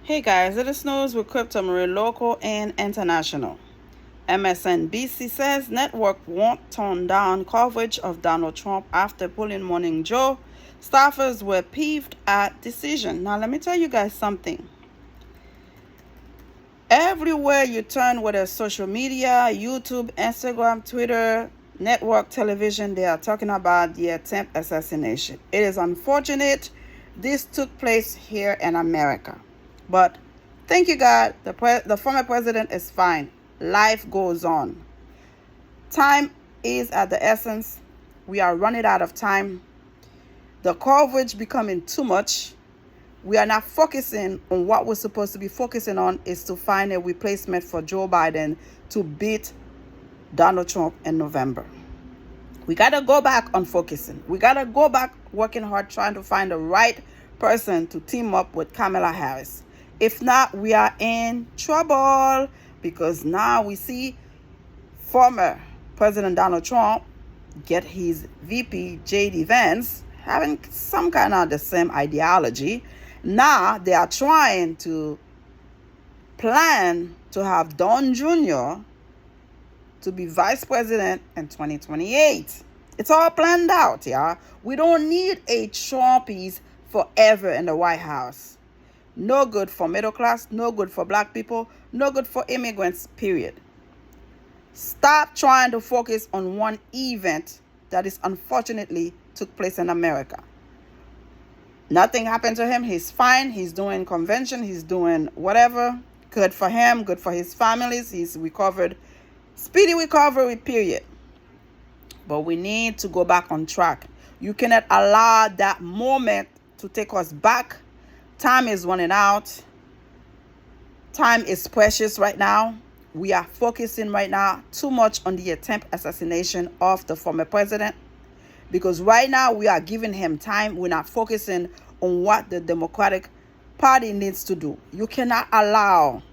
Hey guys, it is news with Crypto Marie local and international. MSNBC says network won't turn down coverage of Donald Trump after pulling Morning Joe. Staffers were peeved at decision. Now let me tell you guys something. Everywhere you turn, whether social media, YouTube, Instagram, Twitter, network television, they are talking about the attempt assassination. It is unfortunate this took place here in America. But thank you, God, the former president is fine. Life goes on. Time is at the essence. We are running out of time. The coverage becoming too much. We are not focusing on what we're supposed to be focusing on is to find a replacement for Joe Biden to beat Donald Trump in November. We got to go back on focusing. We got to go back working hard trying to find the right person to team up with Kamala Harris. If not, we are in trouble because now we see former President Donald Trump get his VP, J.D. Vance, having some kind of the same ideology. Now they are trying to plan to have Don Jr. to be vice president in 2028. It's all planned out, yeah. We don't need a Trumpies forever in the White House. No good for middle class, no good for black people, no good for immigrants, period. Stop trying to focus on one event that is unfortunately took place in America. Nothing happened to him. He's fine. He's doing convention. He's doing whatever. Good for him. Good for his families. He's recovered. Speedy recovery, period. But we need to go back on track. You cannot allow that moment to take us back. Time is running out. Time is precious right now. We are focusing right now too much on the attempt assassination of the former president. Because right now we are giving him time. We're not focusing on what the Democratic Party needs to do. You cannot allow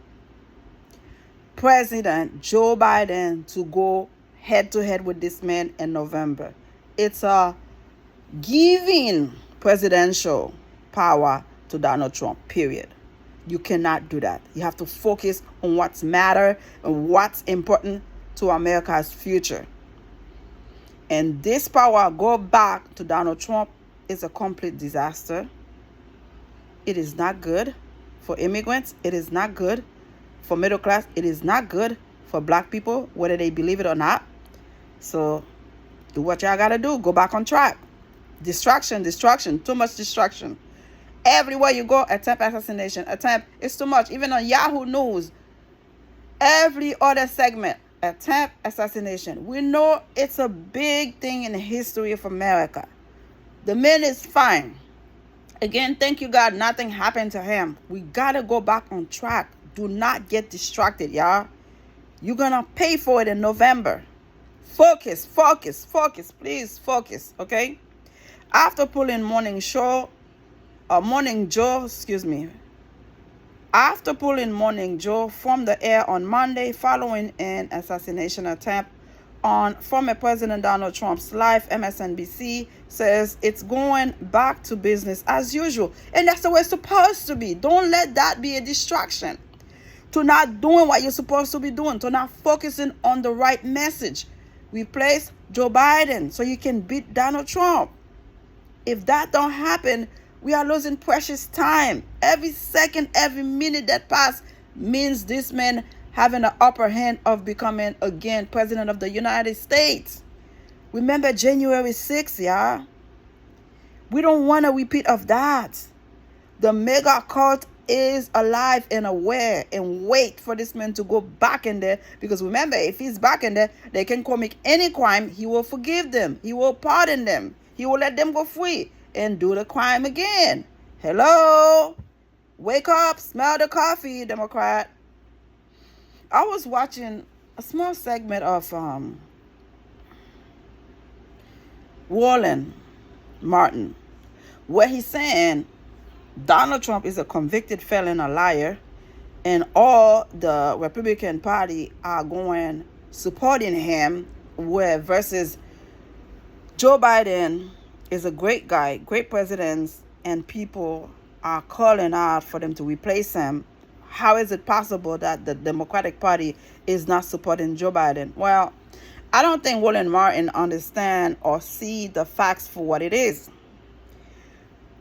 President Joe Biden to go head to head with this man in November. It's a giving presidential power to Donald Trump, period. You cannot do that. You have to focus on what's matter and what's important to America's future. And this power go back to Donald Trump is a complete disaster. It is not good for immigrants. It is not good for middle class. It is not good for black people, whether they believe it or not. So do what y'all got to do. Go back on track. Distraction. Too much distraction. Everywhere you go, attempt assassination. Attempt. It's too much. Even on Yahoo News, every other segment, attempt assassination. We know it's a big thing in the history of America. The man is fine. Again, thank you, God. Nothing happened to him. We got to go back on track. Do not get distracted, y'all. You're going to pay for it in November. Focus. Please focus, okay? After pulling Morning Joe, After pulling Morning Joe from the air on Monday following an assassination attempt on former President Donald Trump's life, MSNBC says it's going back to business as usual. And that's the way it's supposed to be. Don't let that be a distraction to not doing what you're supposed to be doing, to not focusing on the right message. Replace Joe Biden so you can beat Donald Trump. If that don't happen, we are losing precious time. Every second, every minute that passes means this man having an upper hand of becoming again president of the United States. Remember January 6th, yeah? We don't want a repeat of that. The mega cult is alive and aware and wait for this man to go back in there. Because remember, if he's back in there, they can commit any crime. He will forgive them. He will pardon them. He will let them go free and do the crime again. Hello? Wake up, smell the coffee, Democrat. I was watching a small segment of Warren Martin, where he's saying Donald Trump is a convicted felon, a liar, and all the Republican Party are going supporting him, where versus Joe Biden is a great guy, great president, and people are calling out for them to replace him. How is it possible that the Democratic Party is not supporting Joe Biden? Well, I don't think Roland Martin understand or see the facts for what it is.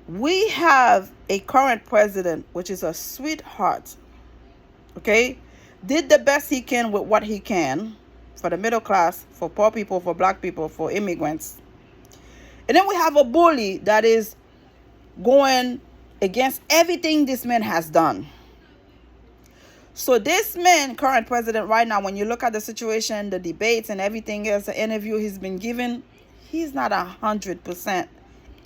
We have a current president, which is a sweetheart, okay? Did the best he can with what he can for the middle class, for poor people, for black people, for immigrants. And then we have a bully that is going against everything this man has done. So this man, current president right now, when you look at the situation, the debates and everything else, the interview he's been given, he's not 100%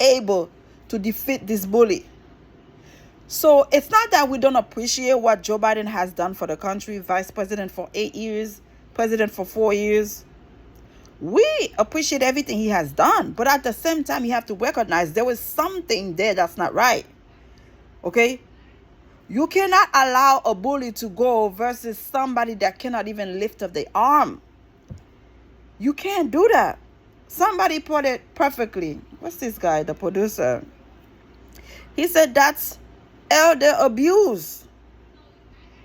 able to defeat this bully. So it's not that we don't appreciate what Joe Biden has done for the country, vice president for 8 years, president for 4 years. We appreciate everything he has done, but at the same time, you have to recognize there was something there that's not right. Okay? You cannot allow a bully to go versus somebody that cannot even lift up their arm. You can't do that. Somebody put it perfectly. What's this guy, the producer? He said that's elder abuse.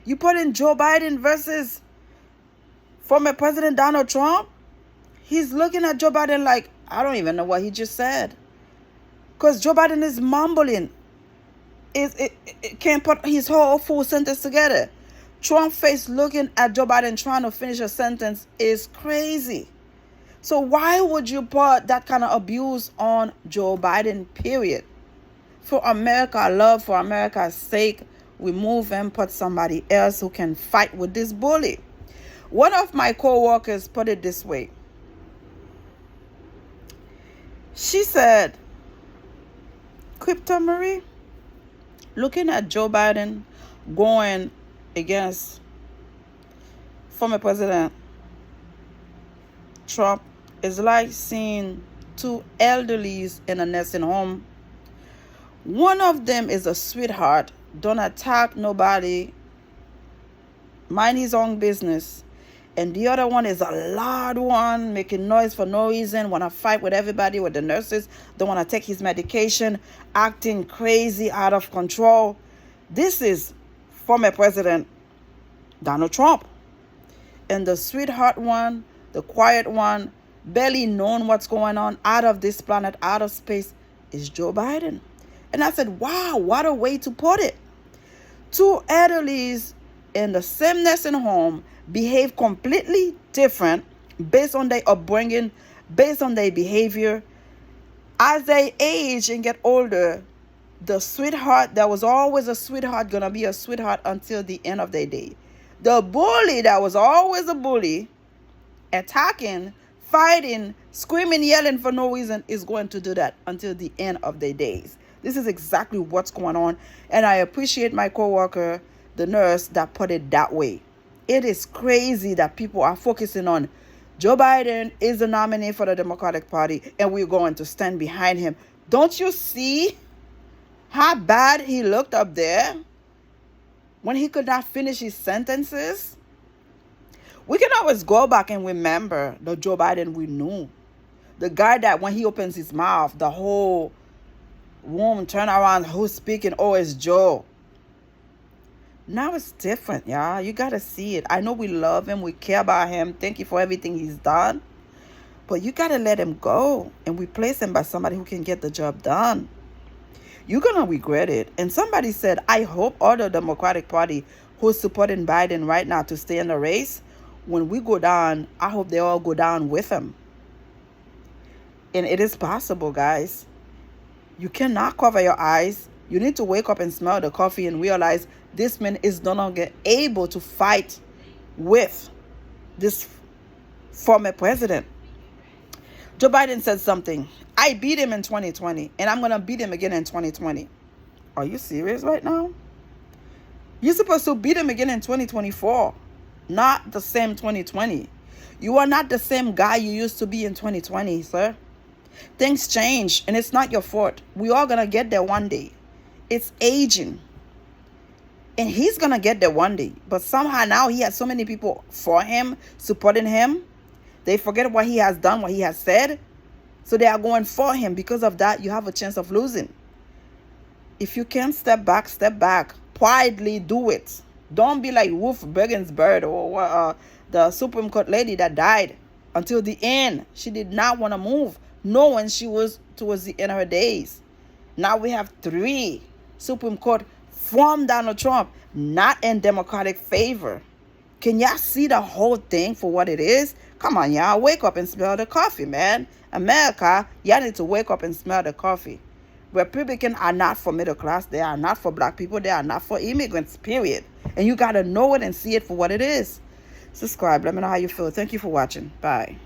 You put in Joe Biden versus former President Donald Trump. He's looking at Joe Biden like, I don't even know what he just said. Because Joe Biden is mumbling. It can't put his whole full sentence together. Trump face looking at Joe Biden trying to finish a sentence is crazy. So why would you put that kind of abuse on Joe Biden, period? For America's love, for America's sake, remove him, put somebody else who can fight with this bully. One of my co-workers put it this way. She said, Crypto Marie, looking at Joe Biden going against former President Trump is like seeing two elderlies in a nursing home. One of them is a sweetheart, don't attack nobody, mind his own business. And the other one is a loud one, making noise for no reason, want to fight with everybody, with the nurses, don't want to take his medication, acting crazy, out of control. This is former President Donald Trump. And the sweetheart one, the quiet one, barely knowing what's going on, out of this planet, out of space, is Joe Biden. And I said, wow, what a way to put it. Two elderlies in the same nursing home behave completely different based on their upbringing, based on their behavior. As they age and get older, the sweetheart that was always a sweetheart gonna be a sweetheart until the end of their day. The bully that was always a bully, attacking, fighting, screaming, yelling for no reason, is going to do that until the end of their days. This is exactly what's going on, and I appreciate my coworker, the nurse, that put it that way. It is crazy that people are focusing on Joe Biden is the nominee for the Democratic Party and we're going to stand behind him. Don't you see how bad he looked up there when he could not finish his sentences? We can always go back and remember the Joe Biden we knew. The guy that when he opens his mouth, the whole room turn around, who's speaking? Oh, it's Joe. Now it's different, y'all. You got to see it. I know we love him. We care about him. Thank you for everything he's done. But you got to let him go and replace him by somebody who can get the job done. You're going to regret it. And somebody said, I hope all the Democratic Party who's supporting Biden right now to stay in the race, when we go down, I hope they all go down with him. And it is possible, guys. You cannot cover your eyes. You need to wake up and smell the coffee and realize this man is no longer able to fight with this former president. Joe Biden said something. I beat him in 2020 and I'm going to beat him again in 2020. Are you serious right now? You're supposed to beat him again in 2024, not the same 2020. You are not the same guy you used to be in 2020, sir. Things change and it's not your fault. We all going to get there one day. It's aging. And he's going to get there one day. But somehow now he has so many people for him, supporting him. They forget what he has done, what he has said. So they are going for him. Because of that, you have a chance of losing. If you can step back, step back. Quietly do it. Don't be like Ruth Bergensberg or the Supreme Court lady that died until the end. She did not want to move, knowing she was towards the end of her days. Now we have 3 Supreme Court from Donald Trump, not in Democratic favor. Can y'all see the whole thing for what it is? Come on, y'all. Wake up and smell the coffee, man. America, y'all need to wake up and smell the coffee. Republicans are not for middle class. They are not for black people. They are not for immigrants, period. And you got to know it and see it for what it is. Subscribe. Let me know how you feel. Thank you for watching. Bye.